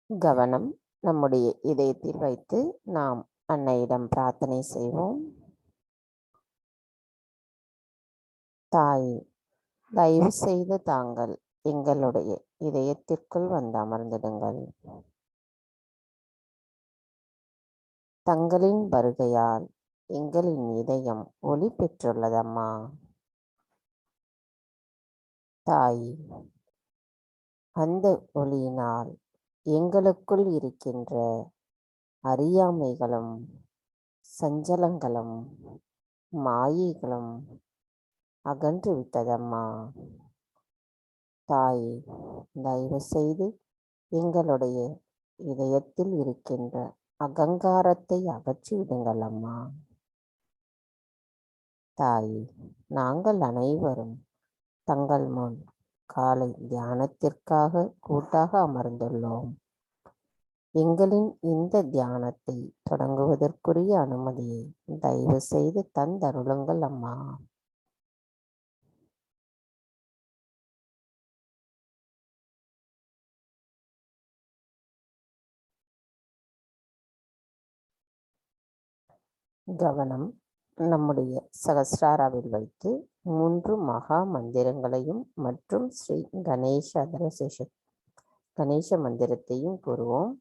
கவனம் நம்முடைய இதயத்தில் வைத்து நாம் அன்னையிடம் பிரார்த்தனை செய்வோம். தாயே, தயவு செய்து தாங்கள் எங்களுடைய இதயத்திற்குள் வந்து அமர்ந்திடுங்கள். தங்களின் வருகையால் எங்களின் இதயம் ஒளி பெற்றுள்ளதம்மா. தாயே, அந்த ஒளியினால் எங்களுக்குள் இருக்கின்ற அறியாமைகளும் சஞ்சலங்களும் மாயைகளும் அகன்று விட்டதம்மா. தாயே, தயவு செய்து எங்களுடைய இதயத்தில் இருக்கின்ற அகங்காரத்தை அகற்றி விடுங்கள் அம்மா. தாயே, நாங்கள் அனைவரும் தங்கள் முன் காலை தியானத்திற்காக கூட்டாக அமர்ந்துள்ளோம். எங்களின் இந்த தியானத்தை தொடங்குவதற்குரிய அனுமதியை தயவு செய்து தந்தருளுங்கள் அம்மா. கவனம் நம்முடைய சகஸ்ராராவில் வைத்து 3 மகா மந்திரங்களையும் மற்றும் ஸ்ரீ கணேச மந்திரத்தையும் கூறுவோம்.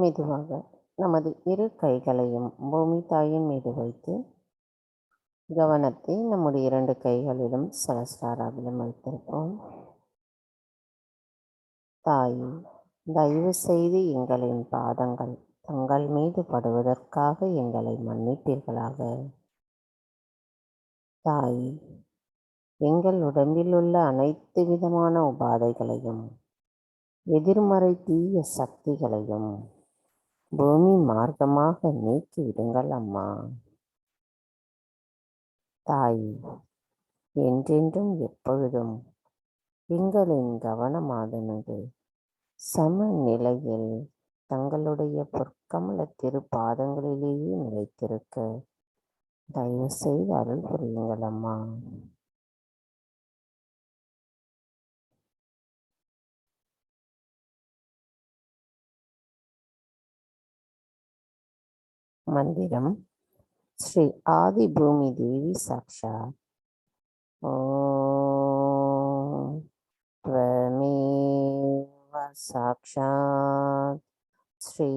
மெதுவாக நமது இரு கைகளையும் பூமி தாயின் மீது வைத்து கவனத்தை நம்முடைய 2 கைகளிலும் சலஸ்டாராவிலும் வைத்திருப்போம். தாயே, தயவு செய்து எங்களின் பாதங்கள் தங்கள் மீது படுவதற்காக எங்களை மன்னிப்பீர்களாக. தாயே, எங்கள் உடம்பில் உள்ள அனைத்து விதமான உபாதைகளையும் எதிர்மறை தீய சக்திகளையும் பூமி மார்க்கமாக நீக்கி விடுங்கள் அம்மா. தாயே, என்றென்றும் எப்பொழுதும் எங்களின் கவனமானது சமநிலையில் தங்களுடைய பொற்கமல திருப்பாதங்களிலேயே நிலைத்திருக்க தயவு செய்து அருள் புரியுங்கள் அம்மா. மந்திரம் ஸ்ரீ ஆதி பூமி தேவி சாக்ஷாத் ஓம் त्वमेव साक्षात् श्री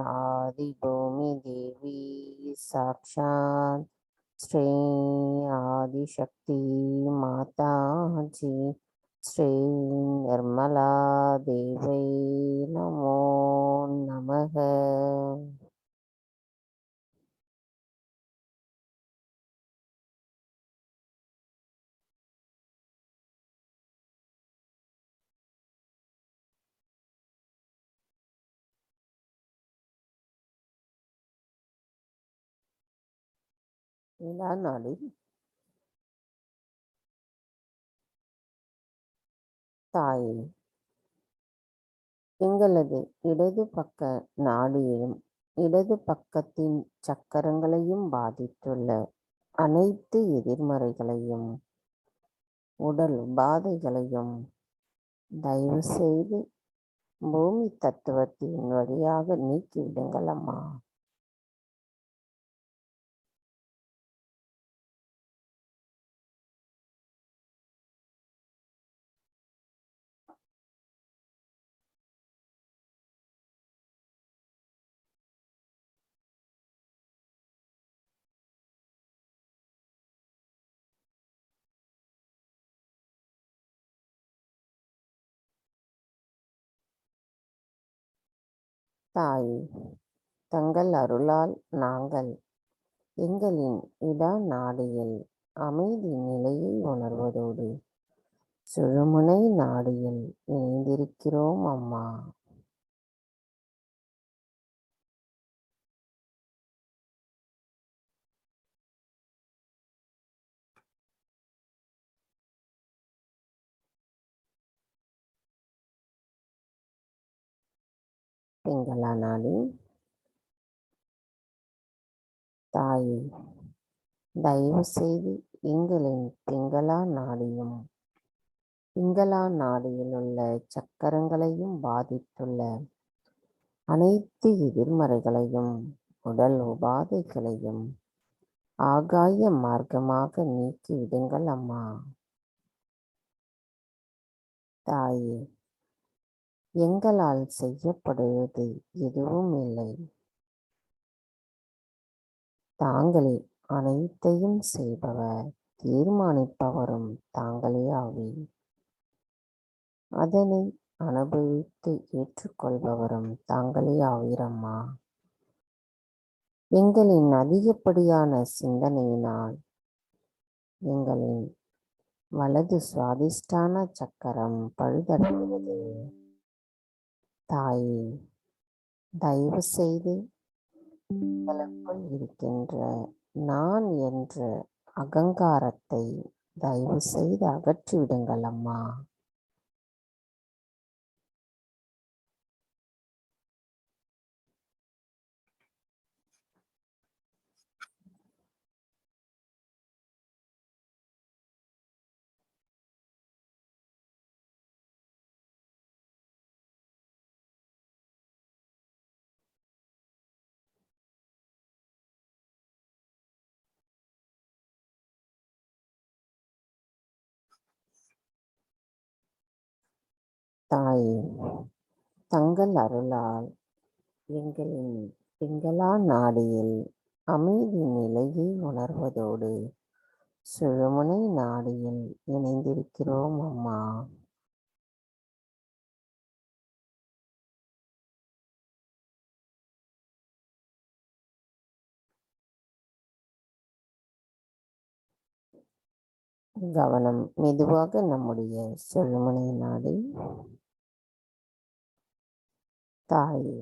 आदिभूमि देवी साक्षात् श्री आदिशक्ति माता जी श्री निर्मला देवी नमो नमः. நாடி தாயே, எங்களது இடது பக்க நாடியையும் இடது பக்கத்தின் சக்கரங்களையும் பாதித்துள்ள அனைத்து எதிர்மறைகளையும் உடல் உபாதைகளையும் தயவு செய்து பூமி தத்துவத்தின் வழியாக நீக்கிவிடுங்கள் அம்மா. தாயே, தங்கள் அருளால் நாங்கள் எங்களின் இட நாடியில் அமைதி நிலையை உணர்வதோடு சுழுமுனை நாடியில் இணைந்திருக்கிறோம் அம்மா. பிங்களா நாடி தாயே, தயவு செய்து எங்களின் பிங்களா நாடியும் பிங்களா நாடியில் உள்ள சக்கரங்களையும் பாதித்துள்ள அனைத்து எதிர்மறைகளையும் உடல் உபாதைகளையும் ஆகாய மார்க்கமாக நீக்கி விடுங்கள் அம்மா. தாயே, எங்களால் செய்யப்படுவது எதுவும் இல்லை. தாங்களே அனைத்தையும் செய்பவர், தீர்மானிப்பவரும் தாங்களே ஆவீர். அதனை அனுபவித்து ஏற்றுக்கொள்பவரும் தாங்களே ஆவீரம்மா. எங்களின் அதிகப்படியான சிந்தனையினால் எங்களின் வலது சுவாதிஷ்டான சக்கரம் பழுதடைகிறது. தாயே, தயவு செய்து எங்களுக்குள் இருக்கின்ற நான் என்ற அகங்காரத்தை தயவு செய்து அகற்றிவிடுங்கள் அம்மா. தாயே, தங்கள் அருளால் எங்களின் பிங்களா நாடியில் அமைதி நிலையை உணர்வதோடு சுழுமுனை நாடியில் இணைந்திருக்கிறோம் அம்மா. கவனம் மெதுவாக நம்முடைய சுழுமுனை நாடி. தாயே,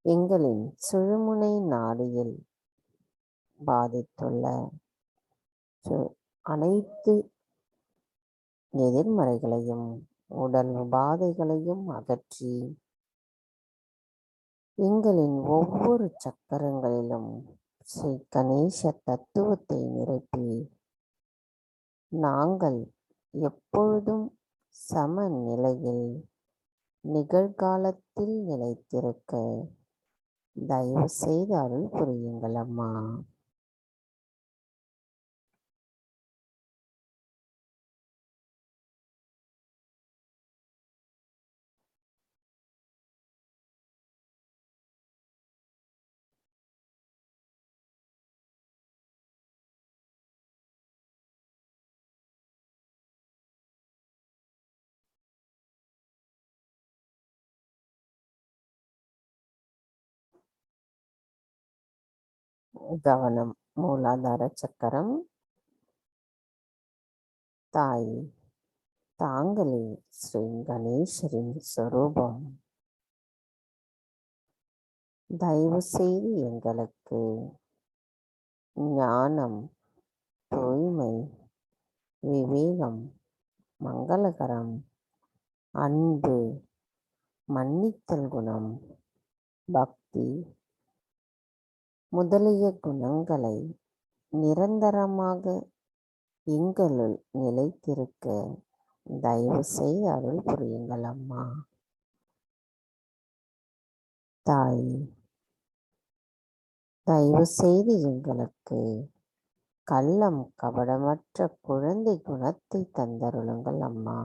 எங்களின் சுழுமுனை நாடியில் பாதித்துள்ள அனைத்து எதிர்மறைகளையும் உடல் உபாதைகளையும் அகற்றி எங்களின் ஒவ்வொரு சக்கரங்களிலும் ஸ்ரீ கணேச தத்துவத்தை நிரப்பி நாங்கள் எப்பொழுதும் சமநிலையில் நிகழ்காலத்தில் நிலைத்திருக்க தயவு செய்து அருள் புரியுங்கள் அம்மா. கவனம் மூலாதார சக்கரம். தாய், தாங்களே ஸ்ரீ கணேசரின் ஸ்வரூபம். தயவு செய்து எங்களுக்கு ஞானம், தூய்மை, விவேகம், மங்களகரம், அன்பு, மன்னித்தல் குணம், பக்தி முதலிய குணங்களை நிரந்தரமாக எங்களுள் நிலைத்திருக்க தயவு செய்து அருள் புரியுங்கள் அம்மா. தாய், தயவு செய்து எங்களுக்கு கள்ளம் கபடமற்ற குழந்தை குணத்தை தந்தருளுங்கள் அம்மா.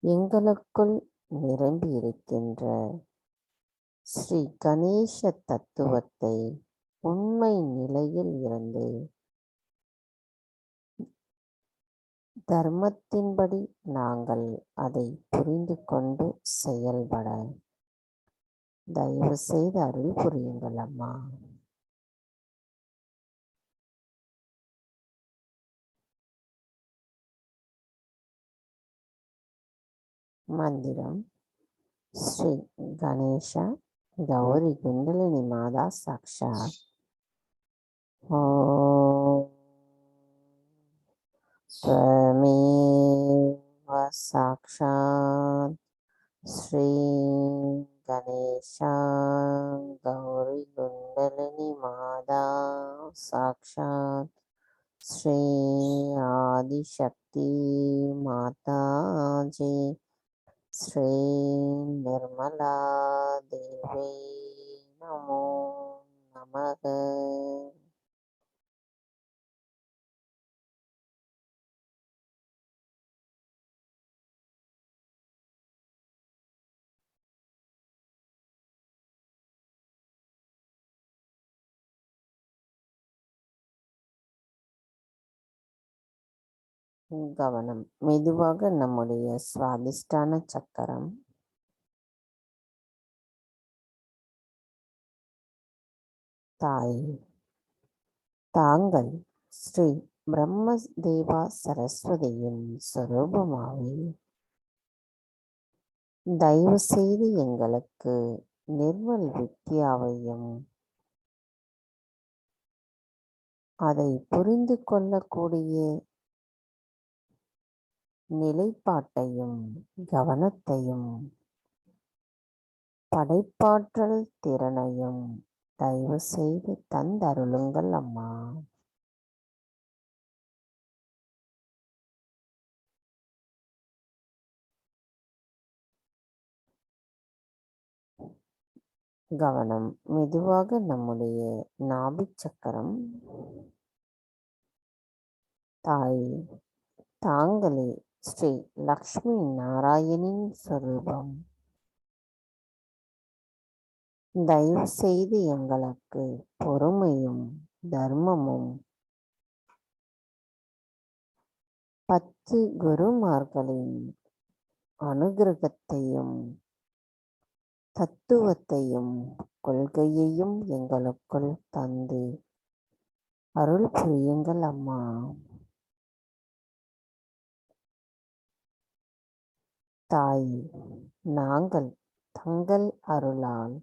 எங்களுக்குள் நிரம்பி இருக்கின்ற ஸ்ரீ கணேச தத்துவத்தை உண்மை நிலையில் இருந்து தர்மத்தின்படி நாங்கள் அதை புரிந்து கொண்டு செயல்பட தயவு செய்து அருள் புரியுங்கள் அம்மா. மந்திரம். ஸ்ரீ கணேஷ கௌரி குண்டலினி மாதா சாக்ஷாத். ஓம் ஸ்வமேவ சாக்ஷாத் ஸ்ரீ கணேஷ கௌரி குண்டலினி மாதா சாக்ஷாத் ஸ்ரீ ஆதிசக்தி மாதாஜி ஸ்ரீ நிர்மலா தேவி நமோ நமக. கவனம் மெதுவாக நம்முடைய சுவாதிஷ்டான சக்கரம். தாய், தாங்கள் ஸ்ரீ பிரம்ம தேவா சரஸ்வதியின் ஸ்வரூபமாவே தயவு செய்து எங்களுக்கு நிர்மல் வித்யாவையும் அதை புரிந்து கொள்ளக்கூடிய நிலைப்பாட்டையும் கவனத்தையும் படைப்பாற்றல் திறனையும் தயவு செய்து தந்தருளுங்கள் அம்மா. கவனம் மெதுவாக நம்முடைய நாபி சக்கரம். தாய், தாங்களே ஸ்ரீ லக்ஷ்மி நாராயணின் சொரூபம். தயவு செய்து எங்களுக்கு பொறுமையும் தர்மமும் 10 குருமார்களின் அனுகிரகத்தையும் தத்துவத்தையும் கொள்கையையும் எங்களுக்குள் தந்து அருள் புரியுங்கள் அம்மா. தாயே, நாங்கள் தங்கள் அருளால்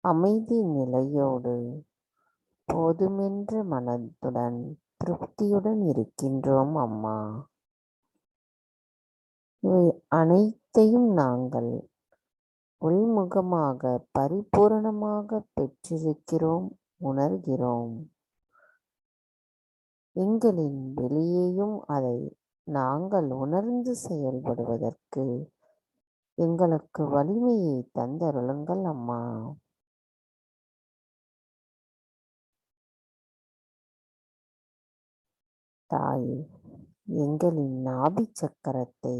அமைதி நிலையோடு போதுமென்ற மனத்துடன் திருப்தியுடன் இருக்கின்றோம் அம்மா. இவை அனைத்தையும் நாங்கள் உள்முகமாக பரிபூரணமாக பெற்றிருக்கிறோம், உணர்கிறோம். எங்களின் வெளியேயும் அதை நாங்கள் உணர்ந்து செயல்படுவதற்கு எங்களுக்கு வலிமையை தந்தருளுங்கள் அம்மா. தாயே, எங்களின் நாபி சக்கரத்தை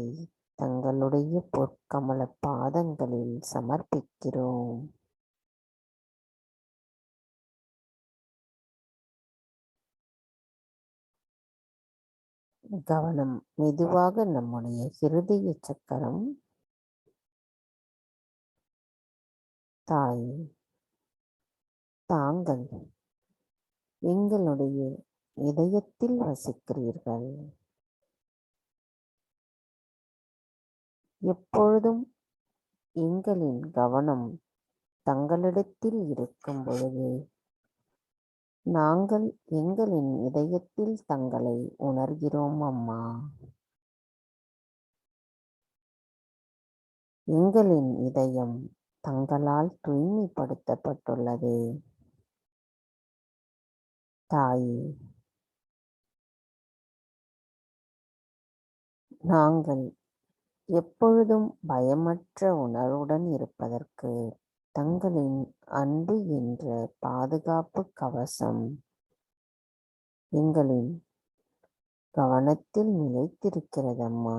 தங்களுடைய பொற்கமல பாதங்களில் சமர்ப்பிக்கிறோம். கவனம் மெதுவாக நம்முடைய ஹிருதய சக்கரம். தாயே, தாங்கள் எங்களுடைய இதயத்தில் வசிக்கிறீர்கள். எப்பொழுதும் எங்களின் கவனம் தங்களிடத்தில் இருக்கும் பொழுது நாங்கள் எங்களின் இதயத்தில் தங்களை உணர்கிறோம் அம்மா. எங்களின் இதயம் தங்களால் தூய்மைப்படுத்தப்பட்டுள்ளது. தாயே, நாங்கள் எப்பொழுதும் பயமற்ற உணர்வுடன் இருப்பதற்கு தங்களின் அன்பு என்ற பாதுகாப்பு கவசம் எங்களின் கவனத்தில் நிலைத்திருக்கிறதம்மா.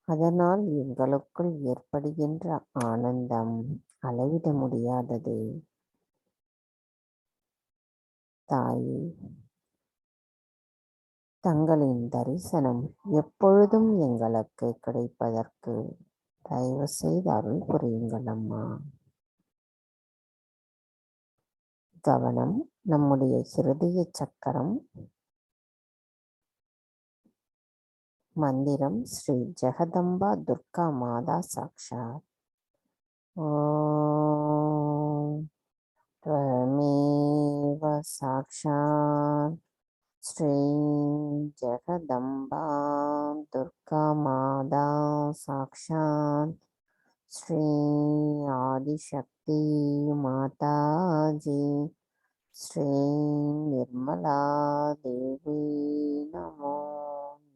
அதனால் எங்களுக்குள் ஏற்படுகின்ற ஆனந்தம் அளவிட முடியாதது. தாயே, தங்களின் தரிசனம் எப்பொழுதும் எங்களுக்கு கிடைப்பதற்கு தயவு செய்து அருள் புரியுங்கள் அம்மா. கவனம் நம்முடைய ஹிருதய சக்கரம். மந்திரம் ஸ்ரீ ஜெகதம்பா துர்கா மாதா சாக்ஷாத். ஓம் त्वमेव साक्षात् ஸ்ரீ ஜெகதம்பா துர்கா மாதா சாக்ஷாத் ஸ்ரீ ஆதிசக்தி மாதாஜி ஸ்ரீ நிர்மலா தேவி நமோ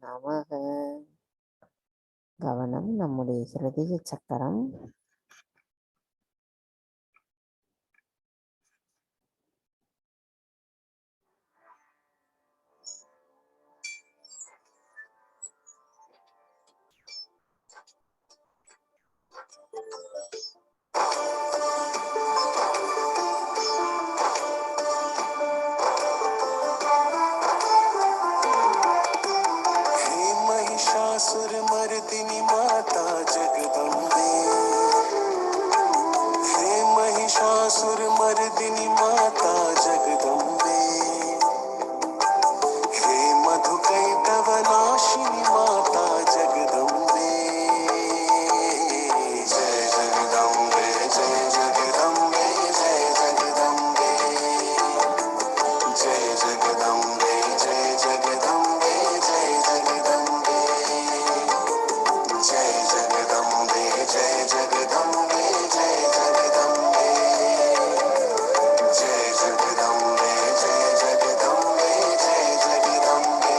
நமக. கவனம் நம்முடைய ஹிருதய சக்கரம். महिषासुरमर्दिनी माता जगदम्बे, हे महिषासुरमर्दिनी माता जगदम्बे, हे मधुकैटवनाशिनी माता जगदम्बे, जय जगदम्बे जय जगदम्बे जय जगदम्बे, जय जगदम्बे जय जगदम्बे जय जगदम्बे, जय जगदम्बे जय जगदम्बे जय जगदम्बे, जय जगदम्बे जय जगदम्बे जय जगदम्बे,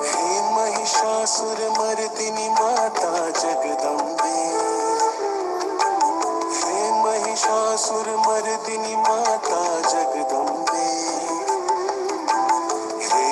हे महिषासुरमर्दिनी माता जगदम्बे, हे महिषासुरमर्दिनी माता जगदम्बे, हे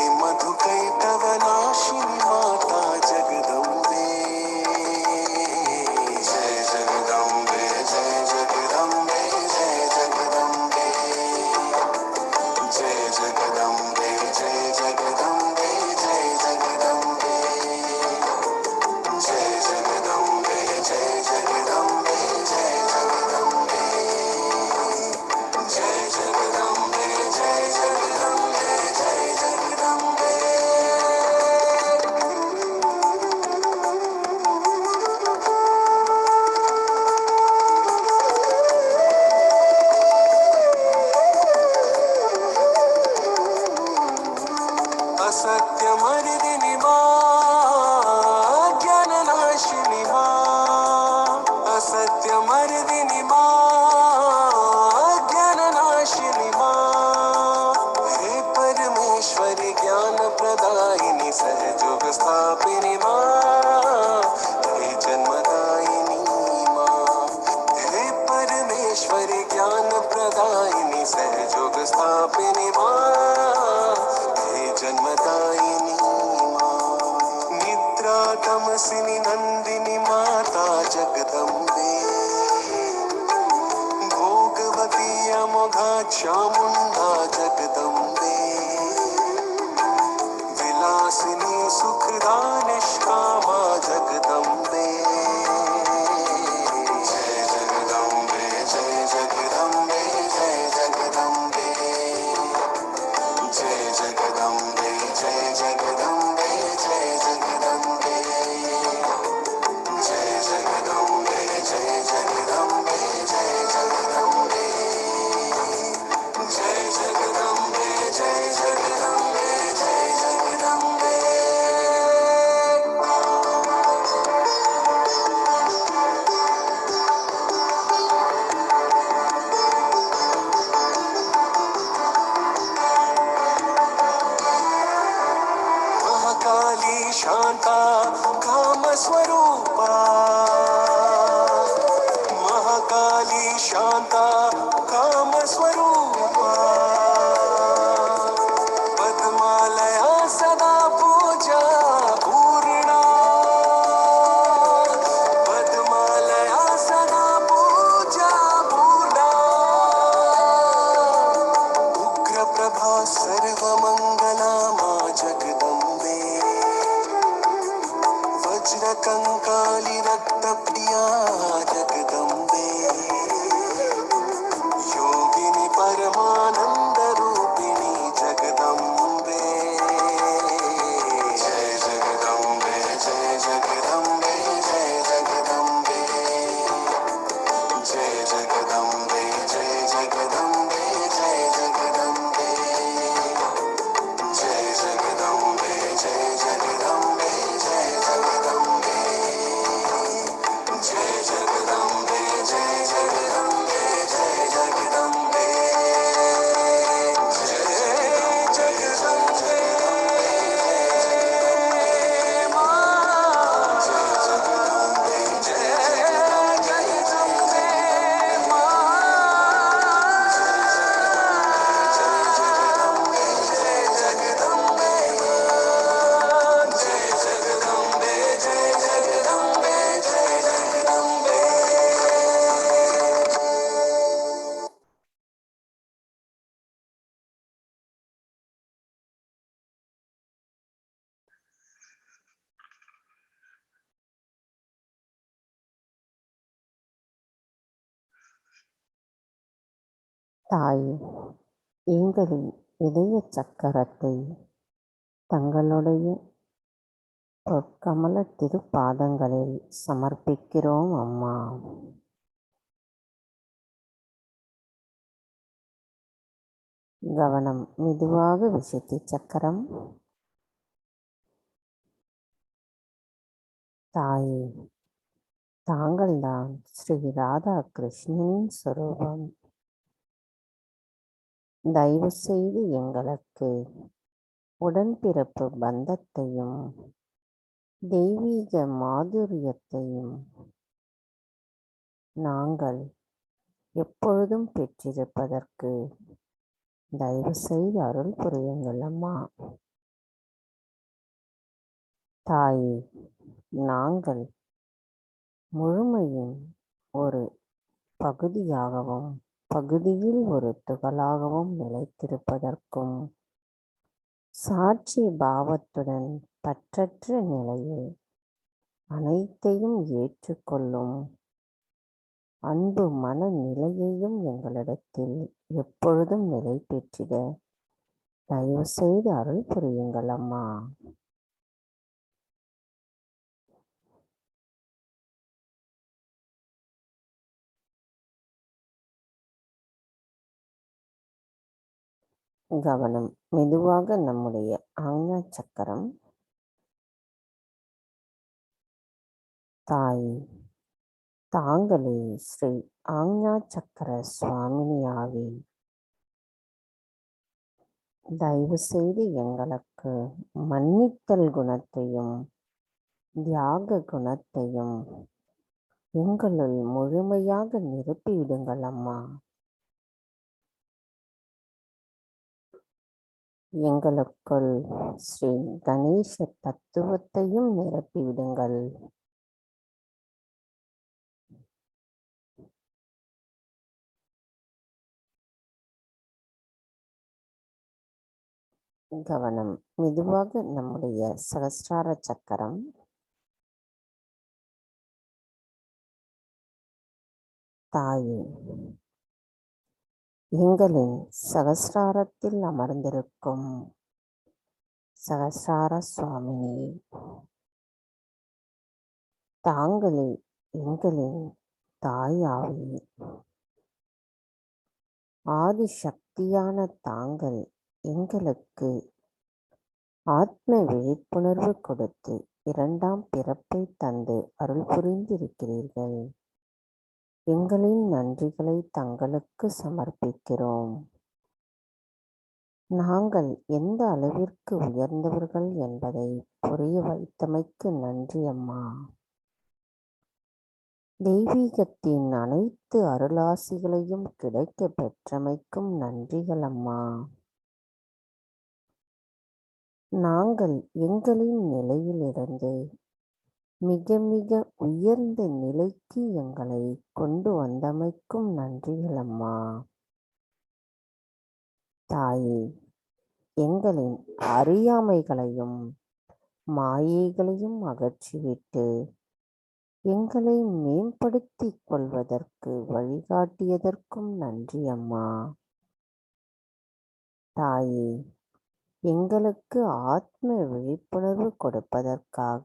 रूपिणी माँ ज्ञान नाशिनी माँ हे परमेश्वरी ज्ञान प्रदायिनी सहयोग स्थापिनी माँ हे जन्मदायिनी माँ हे परमेश्वरी ज्ञान प्रदायिनी सहयोग स्थापिनी माँ हे जन्मदायिनी माँ निद्रा तमसिनी नंदिनी माता जगदम्बे भोगवती अमोघा चामुंडा जगदम्बे विलासिनी सुखदा निष्कामा जगदम्बे जय जगदम्बे जय जगदम्बे जय जगदम्बे जय जगदम्बे जय जगदम्बे जय जगदम्बे जय जगदम्बे जय जगदम्बे जय जगदम्बे जय जगदम्बे जय जगदम्बे जय जगदम्बे महाकाली शांता कामस्वरूपा महाकाली शांता कामस्वरूपा पद्मालया सदा पूजा पूर्णा पद्मालया सदा पूजा पूर्णा उग्रप्रभा सर्वमङ्गला मा जगदम्बे वज्रकङ्काली रक्तप्रिया जगदम्बे योगिनी परमानन्दरूपिणी जगदम्बे जय जगदम्बे जय जगदम्बे जय जगदम्बे जय जगदम्बे जय जगदम्बे जय जगदम्बे जय जगदम्बे जय जगदम्बे जय जगदम्बे जय जगदम्बे जय जगदम्बे जय जगदम्बे जय जगदम्बे माँ जय जगदम्बे जय जगदम्बे माँ जय जगदम्बे जय जगदम्बे जय जगदम्बे जय जगदम्बे जय जगदम्बे தாயே, எங்களின் இதய சக்கரத்தை தங்களுடைய பொற்கமல திருப்பாதங்களில் சமர்ப்பிக்கிறோம் அம்மா. கவனம் மெதுவாக விசுத்தி சக்கரம். தாயே, தாங்கள்தான் ஸ்ரீ ராதா கிருஷ்ணனின் சொரூபம். தயவு செய்து எங்களுக்கு உடன்பிறப்பு பந்தத்தையும் தெய்வீக மாதுரியத்தையும் நாங்கள் எப்பொழுதும் பெற்றிருப்பதற்கு தயவு செய்து அருள் புரியுங்கள் அம்மா. தாயே, நாங்கள் முழுமையின் ஒரு பகுதியாகவும் பகுதியில் ஒரு துகளாகவும் நிலைத்திருப்பதற்கும் சாட்சி பாவத்துடன் பற்றற்ற நிலையில் அனைத்தையும் ஏற்றுக்கொள்ளும் அன்பு மன நிலையையும் எங்களிடத்தில் எப்பொழுதும் நிலை பெற்றிட தயவு செய்து அருள் புரியுங்கள் அம்மா. கவனம் மெதுவாக நம்முடைய ஆக்ஞா சக்கரம். தாய், தாங்களே ஸ்ரீ ஆக்ஞா சக்கர சுவாமினியாவே தயவு செய்து எங்களுக்கு மன்னித்தல் குணத்தையும் தியாக குணத்தையும் எங்களுள் முழுமையாக நிரப்பிவிடுங்கள் அம்மா. எங்களுக்குள் ஸ்ரீ கணேச தத்துவத்தையும் நிரப்பிவிடுங்கள். கவனம் மெதுவாக நம்முடைய சகஸ்ரார சக்கரம் தாயே எங்களின் சகஸ்ராரத்தில் அமர்ந்திருக்கும் சகஸ்ரார சுவாமினி, தாங்களே எங்களின் தாயாவே ஆதிசக்தியான தாங்கள் எங்களுக்கு ஆத்ம விழிப்புணர்வு கொடுத்து இரண்டாம் பிறப்பை தந்து அருள் புரிந்திருக்கிறீர்கள். எங்களின் நன்றிகளை தங்களுக்கு சமர்ப்பிக்கிறோம். நாங்கள் எந்த அளவிற்கு உயர்ந்தவர்கள் என்பதை புரிய வைத்தமைக்கு நன்றி அம்மா. தெய்வீகத்தின் அனைத்து அருளாசிகளையும் கிடைக்க பெற்றமைக்கும் நன்றிகள் அம்மா. நாங்கள் எங்களின் நிலையிலிருந்து மிக மிக உயர்ந்த நிலைக்கு எங்களை கொண்டு வந்தமைக்கும் நன்றிகள் அம்மா. தாயே எங்களின் அறியாமைகளையும் மாயைகளையும் அகற்றிவிட்டு எங்களை மேம்படுத்திக் கொள்வதற்கு வழிகாட்டியதற்கும் நன்றி அம்மா. தாயே எங்களுக்கு ஆத்ம விழிப்புணர்வு கொடுப்பதற்காக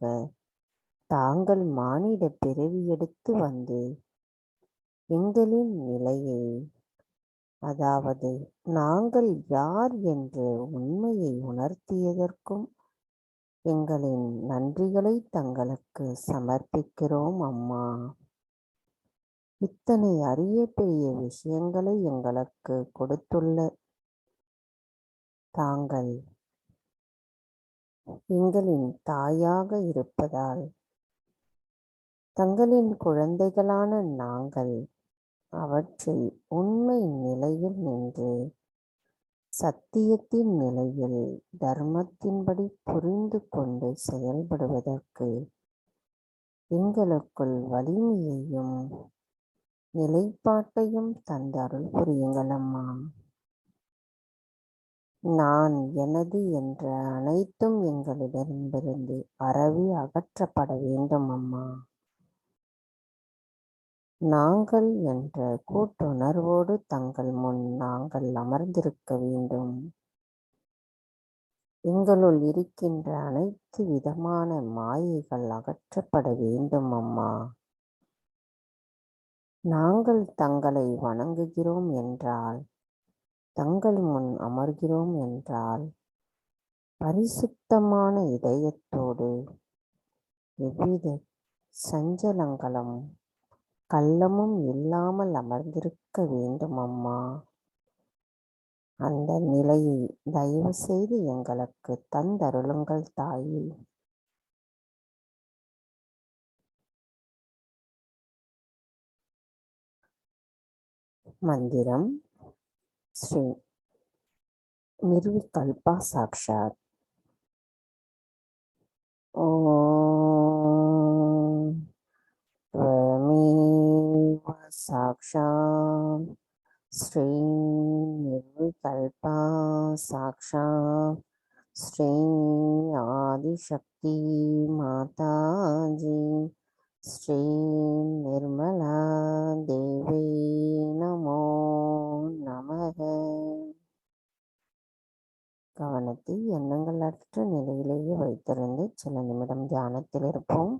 தாங்கள் மானிட பிறவி எடுத்து வந்து எங்களின் நிலையை, அதாவது நாங்கள் யார் என்ற உண்மையை உணர்த்தியதற்கும் எங்களின் நன்றிகளை தங்களுக்கு சமர்ப்பிக்கிறோம் அம்மா. இத்தனை அரிய பெரிய விஷயங்களை எங்களுக்கு கொடுத்துள்ள தாங்கள் எங்களின் தாயாக இருப்பதால் தங்களின் குழந்தைகளான நாங்கள் அவற்றை உண்மை நிலையில் நின்று சத்தியத்தின் நிலையில் தர்மத்தின்படி புரிந்து கொண்டு செயல்படுவதற்கு எங்களுக்குள் வலிமையையும் நிலைப்பாட்டையும் தந்து அருள் புரியுங்கள் அம்மா. நான் எனது என்ற அனைத்தும் எங்களிடமிருந்து அறவே அகற்றப்பட வேண்டும் அம்மா. நாங்கள் என்ற கூட்டுணர்வோடு தங்கள் முன் நாங்கள் அமர்ந்திருக்க வேண்டும். எங்களுள் இருக்கின்ற அனைத்து விதமான மாயைகள் அகற்றப்பட வேண்டும் அம்மா. நாங்கள் தங்களை வணங்குகிறோம் என்றால், தங்கள் முன் அமர்கிறோம் என்றால், பரிசுத்தமான இதயத்தோடு எவ்வித சஞ்சலங்களும் கள்ளமும் இல்லாமல் அமர்ந்திருக்க வேண்டும் அம்மா. அந்த நிலையை தயவு செய்து எங்களுக்கு தந்தருளுங்கள் தாயே. மந்திரம் ஸ்ரீ நிர்விகல்பா சாக்ஷாத். ஓம் त्वमेव साक्षात् श्री निर्विकल्पा साक्षात् श्री आदिशक्ति माताजी श्री निर्मला देवी नमो நமக. கவனத்தை எண்ணங்களற்ற நிலையிலேயே வைத்திருந்து சில நிமிடம் தியானத்தில் இருப்போம்.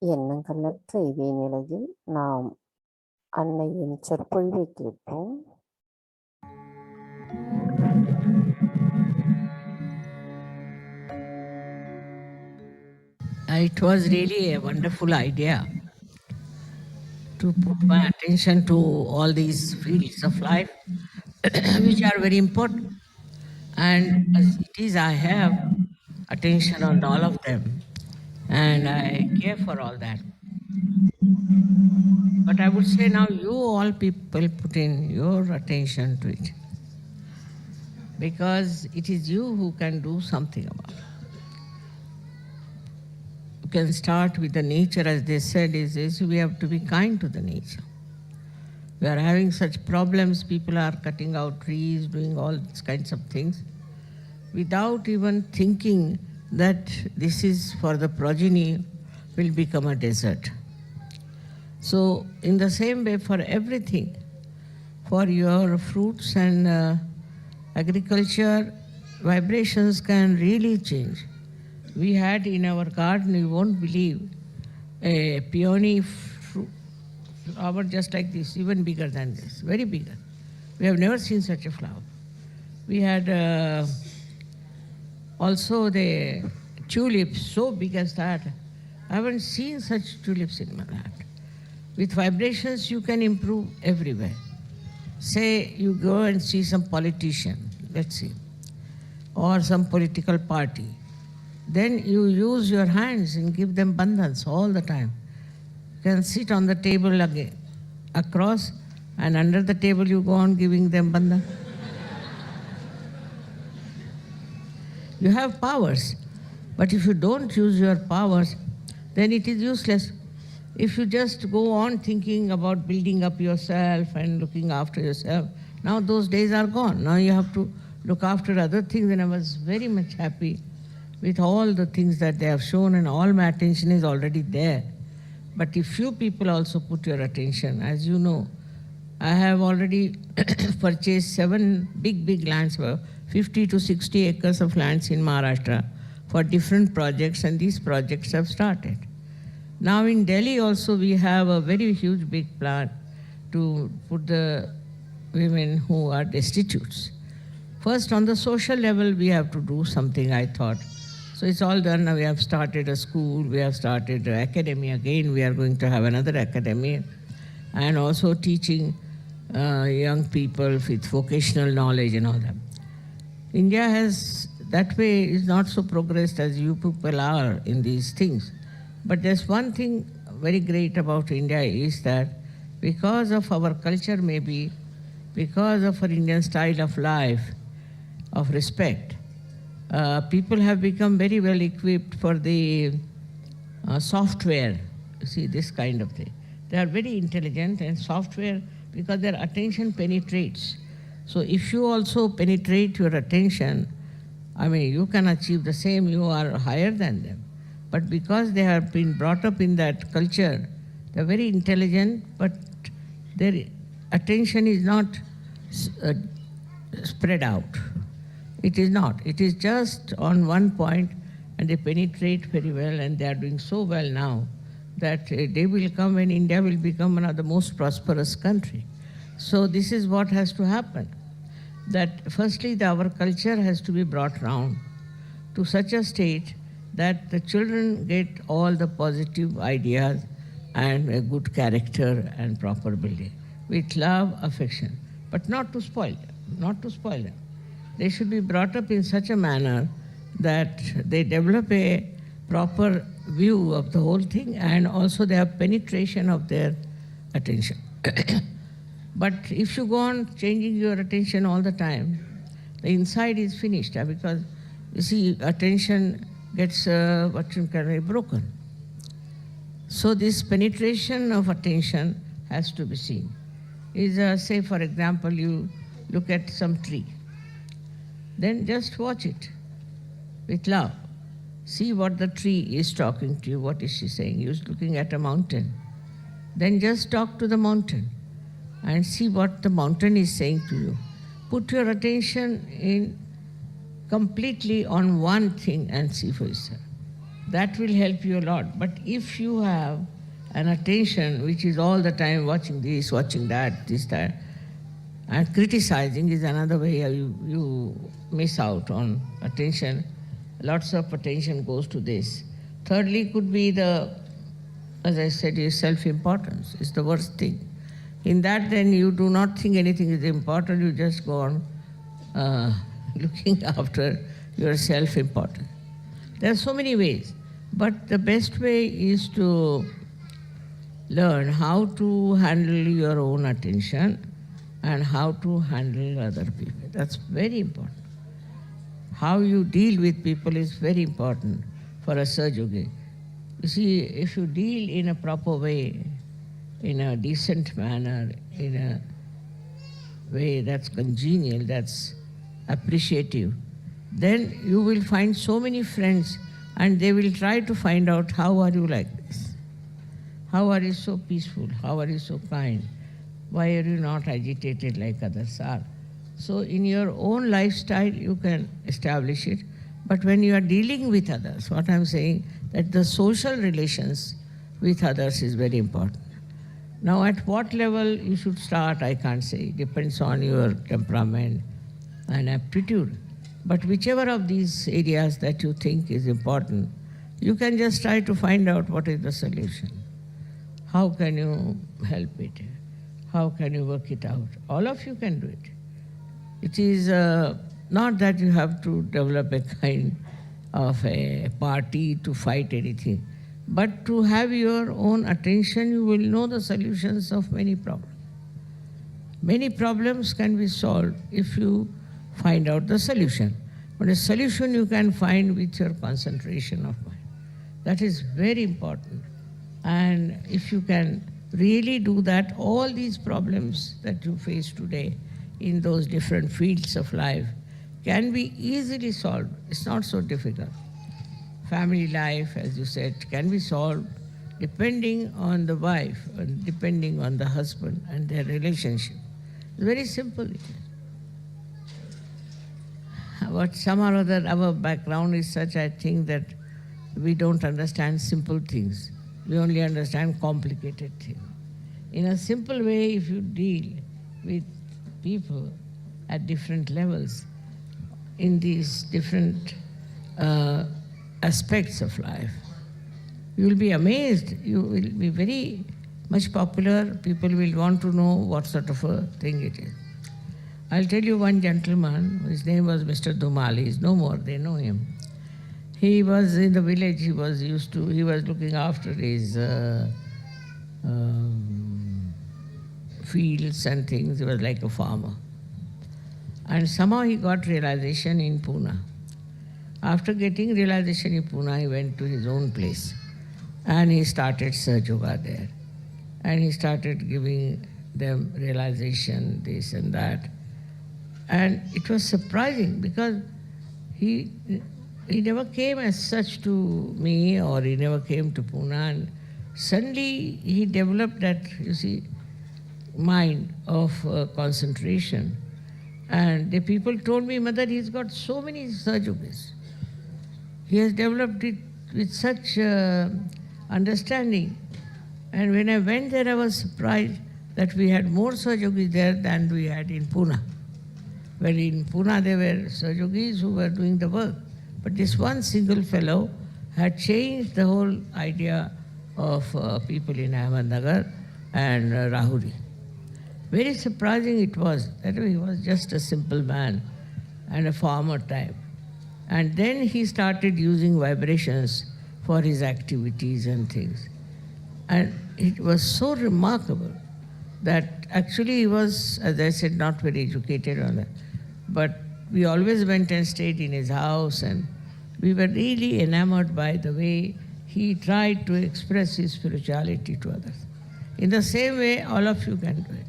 எண்ணங்களற்ற இதே நிலையில் நாம் அன்னையின் சொற்பொழிவை கேட்போம். It was really a wonderful idea to put my attention to all these fields of life, which are very important. And as it is, I have attention on all of them, and I care for all that. But I would say now you all people put in your attention to it, because it is you who can do something about it. You can start with the nature, as they said, is we have to be kind to the nature. We are having such problems, people are cutting out trees, doing all these kinds of things, without even thinking that this is for the progeny will become a desert. So in the same way, for everything, for your fruits and agriculture, vibrations can really change. We had in our garden, you won't believe, a peony flower just like this, even bigger than this, very bigger. We have never seen such a flower. We had also the tulips so big as that. I haven't seen such tulips in my life. With vibrations, you can improve everywhere. Say you go and see some politician, let's see, or some political party. Then you use your hands and give them bandhans all the time. You can sit on the table again, across, and under the table you go on giving them bandhan. You have powers, but if you don't use your powers, then it is useless. If you just go on thinking about building up yourself and looking after yourself, now those days are gone. Now you have to look after other things, and I was very much happy with all the things that they have shown, and all my attention is already there. But if you people also put your attention, as you know, I have already purchased 7 big lands, 50 to 60 acres of lands in Maharashtra for different projects, and these projects have started. Now in Delhi also we have a very huge big plan to put the women who are destitutes. First on the social level we have to do something, I thought. So it's all done. Now we have started a school, we have started an academy again, we are going to have another academy, and also teaching young people with vocational knowledge and all that. India has, that way is not so progressed as you people are in these things. But there's one thing very great about India is that because of our culture maybe, because of our Indian style of life, of respect, people have become very well equipped for the software, you see, this kind of thing. They are very intelligent, and software, because their attention penetrates. So if you also penetrate your attention, I mean, you can achieve the same, you are higher than them. But because they have been brought up in that culture, they're very intelligent, but their attention is not spread out. It is not. It is just on one point, and they penetrate very well, and they are doing so well now that a day will come when India will become one of the most prosperous country. So this is what has to happen, that firstly our culture has to be brought round to such a state that the children get all the positive ideas and a good character and proper building, with love, affection, but not to spoil them, not to spoil them. They should be brought up in such a manner that they develop a proper view of the whole thing, and also they have penetration of their attention. But if you go on changing your attention all the time, the inside is finished, because you see, attention gets broken. So this penetration of attention has to be seen. Is say, for example, you look at some tree, then just watch it with love. See what the tree is talking to you. What is she saying? You're looking at a mountain. Then just talk to the mountain and see what the mountain is saying to you. Put your attention in completely on one thing and see for yourself. that will help you a lot. But if you have an attention which is all the time watching this, watching that, this, that, and criticizing is another way you miss out on attention. Lots of attention goes to this. Thirdly, could be as I said, is self-importance. It's the worst thing. In that, then you do not think anything is important, you just go on looking after your self-importance. There are so many ways, but the best way is to learn how to handle your own attention and how to handle other people. That's very important. How you deal with people is very important for a Sahajya. You see, if you deal in a proper way, in a decent manner, in a way that's congenial, that's appreciative, then you will find so many friends and they will try to find out how are you like this? How are you so peaceful? How are you so kind? Why are you not agitated like others are? So in your own lifestyle, you can establish it. But when you are dealing with others, what I'm saying, that the social relations with others is very important. Now, at what level you should start, I can't say. It depends on your temperament and aptitude. But whichever of these areas that you think is important, you can just try to find out what is the solution. How can you help it? How can you work it out? All of you can do it. It is not that you have to develop a kind of a party to fight anything, but to have your own attention, you will know the solutions of many problems. Many problems can be solved if you find out the solution. But a solution you can find with your concentration of mind. That is very important. And if you can really do that, all these problems that you face today in those different fields of life can be easily solved. It's not so difficult. Family life, as you said, can be solved depending on the wife and depending on the husband and their relationship. It's very simple. But somehow or other, our background is such, I think, that we don't understand simple things. We only understand complicated things. In a simple way, if you deal with people at different levels, in these different aspects of life, you will be amazed. You will be very much popular. People will want to know what sort of a thing it is. I'll tell you one gentleman, his name was Mr. Dumali. He's no more, they know him. He was in the village, he was looking after his fields and things. He was like a farmer. And somehow he got realization in Pune. After getting realization in Pune, he went to his own place and he started Sahajya there. And he started giving them realization, this and that. And it was surprising because he never came as such to me, or he never came to Pune. And suddenly he developed that, you see, mind of concentration. And the people told me, Mother, he's got so many Sahajyas. He has developed it with such understanding. And when I went there, I was surprised that we had more Sahajyas there than we had in Pune. Well, in Pune there were Sahajyas who were doing the work. But this one single fellow had changed the whole idea of people in Ahmednagar and Rahuri. Very surprising it was that he was just a simple man and a farmer type. And then he started using vibrations for his activities and things. And it was so remarkable that actually he was, as I said, not very educated on that. But we always went and stayed in his house, and we were really enamored by the way he tried to express his spirituality to others. In the same way, all of you can do it.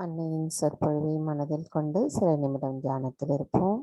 அன்னையின் சொற்பொழிவை மனதில் கொண்டு சில நிமிடம் தியானத்தில் இருப்போம்.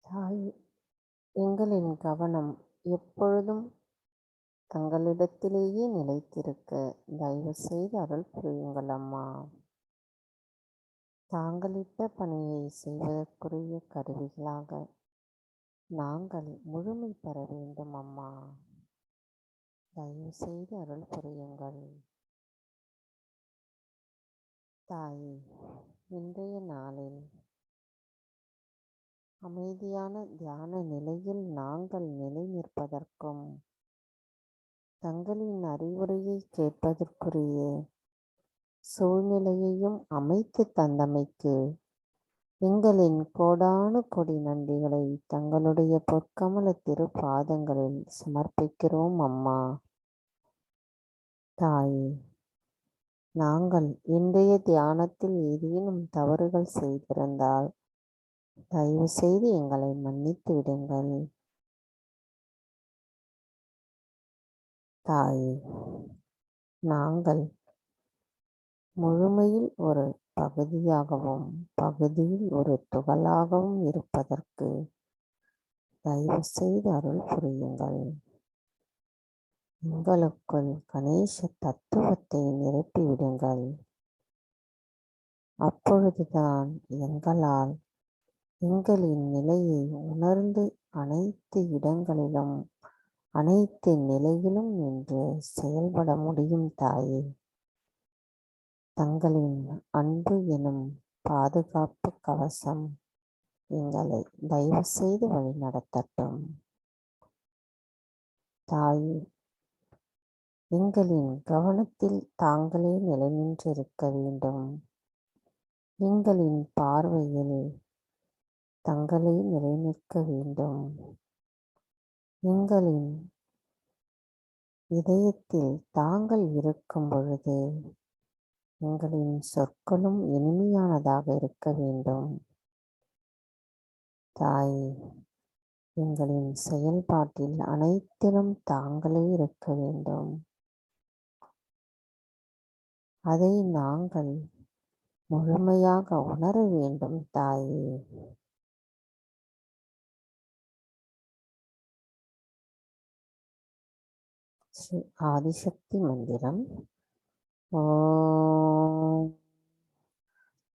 தாய், எங்களின் கவனம் எப்பொழுதும் தங்களிடத்திலேயே நிலைத்திருக்க தயவு செய்து அருள் புரியுங்கள் அம்மா. தாங்களிட்ட பணியை செய்வதற்குரிய கருவிகளாக நாங்கள் முழுமை பெற வேண்டும் அம்மா. தயவு செய்து அருள் புரியுங்கள். தாயே, இன்றைய நாளில் அமைதியான தியான நிலையில் நாங்கள் நிலை நிற்பதற்கும் தங்களின் அறிவுரையை கேட்பதற்குரிய சூழ்நிலையையும் அமைத்து தந்தமைக்கு எங்களின் கோடானு கொடி நன்றிகளை தங்களுடைய பொற்கமல திருப்பாதங்களில் சமர்ப்பிக்கிறோம் அம்மா. தாயே, நாங்கள் இன்றைய தியானத்தில் ஏதேனும் தவறுகள் செய்திருந்தால் தயவு செய்து எங்களை மன்னித்து விடுங்கள். தாயே, நாங்கள் முழுமையில் ஒரு பகுதியாகவும் பகுதியில் ஒரு துகளாகவும் இருப்பதற்கு தயவு செய்து அருள் புரியுங்கள். எங்களுக்குள் கணேச தத்துவத்தை நிரப்பிவிடுங்கள். அப்பொழுதுதான் எங்களால் எங்களின் நிலையை உணர்ந்து அனைத்து இடங்களிலும் அனைத்து நிலையிலும் நின்று செயல்பட முடியும். தாயே, தங்களின் அன்பு எனும் பாதுகாப்பு கவசம் எங்களை தயவு செய்து வழி நடத்தட்டும். தாயே, எங்களின் கவனத்தில் தாங்களே நிலை நின்றிருக்க வேண்டும். எங்களின் பார்வையில் தங்களே நிலை நிற்க வேண்டும். எங்களின் இதயத்தில் தாங்கள் இருக்கும் பொழுது எங்களின் சொற்களும் இனிமையானதாக இருக்க வேண்டும். தாயே, எங்களின் செயல்பாட்டில் அனைத்திலும் தாங்களே இருக்க வேண்டும். அதை நாங்கள் முழுமையாக உணர வேண்டும் தாயே. ஸ்ரீ ஆதிசக்தி மந்திரம். ஓம்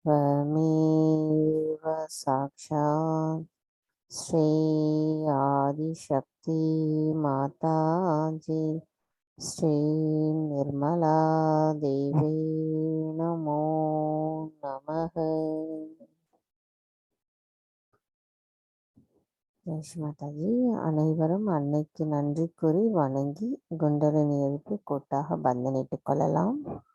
வமேவ சாக்ஷாத் ஸ்ரீ ஆதிசக்தி மாதாஜி ஸ்ரீ நிர்மலா தேவி நமோ நமः. ஜெய் மாதாஜி. அனைவரும் அன்னைக்கு நன்றி கூறி வணங்கி குண்டலினி எழுப்பி கூட்டாக பந்தனிட்டுக் கொள்ளலாம்.